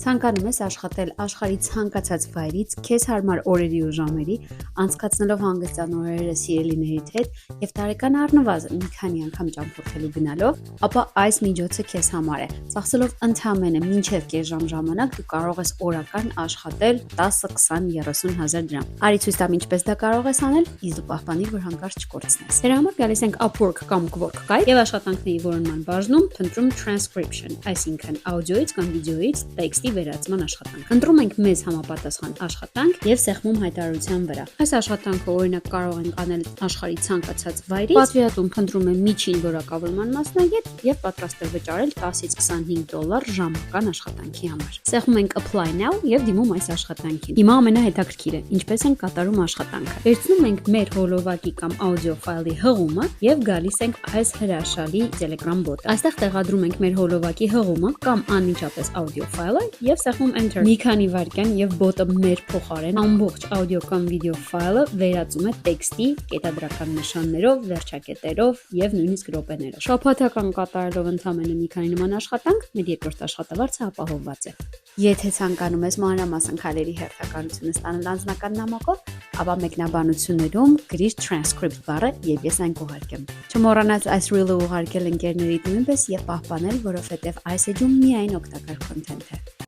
Ցանկանում ես աշխատել աշխարհի ցանկացած վայրից, քեզ հարմար օրերի ու ժամերի, անցկացնելով հանգստյան օրերը սիրելիներիդ հետ եւ տարեկան առնվազն մի քանի անգամ ճամփորդելու գնալով, ապա այս միջոցը քեզ համար է։ Ծախսելով ընդամենը մինչև կես ժամ ժամանակ դու կարող ես օրական աշխատել 10, 20, 30 հազար դրամ։ Արի ցույց տամ ինչպես դա կարող ես անել, իսկ դու պահպանիր, որ հանկարծ չկորցնես։ Դրա համար գալիս ենք Upwork կամ Quark կայք եւ աշխատանքների որոնման բաժնում փնտրում transcription, այսինքն աուդիոից կամ վիդեոից տեքստի վերածման աշխատանք։ Ընտրում ենք մեզ համապատասխան աշխատանք եւ սեղմում հայտարարության վրա։ Այս աշխատանքը օրինակ կարող ենք անել աշխարհի ցանկացած վայրից։ Պատվիրատուն փնտրում է միջին որակավորման մասնագետ եւ պատրաստ է վճարել 10-ից $25 ժամական աշխատանքի համար։ Սեղմում ենք apply now եւ դիմում այս աշխատանքին։ Հիմա ամենահետաքրքիրը, ինչպես ենք կատարում աշխատանքը։ Վերցնում ենք մեր հոլովակի կամ աուդիո ֆայլի հղումը եւ գալիս ենք այս հրաշալի Telegram bot-ը։ Այստեղ տեղադրում ենք մեր հոլովակի հղումը կամ անմիջապես աուդիո ֆայլը եւ սեղմում enter։ Մի քանի վայրկյան եւ bot-ը մեր փոխարեն ամբողջ աուդիո կամ վիդեո ֆայլը վերածում է տեքստի կետադրական նշաններով, վերջակետերով եւ նույնիսկ րոպեներով։ Շաբաթական կատարելով ընդամենը մի քանի նման աշխատանք, մեր երկրորդ աշխատավարձը ապահովված է։ Եթե ցանկանում ես մանրամասն քայլերի հերթականությունը ստանալ անձնական նամակով, ապա մեկնաբանություններում գրիր transcript բառը եւ ես այն կուղարկեմ։ Չմոռանաս այս reel-ը ուղարկել ընկերներիդ նույնպես եւ պահպանել, որովհետեւ այս էջում միայն օգտակար content է։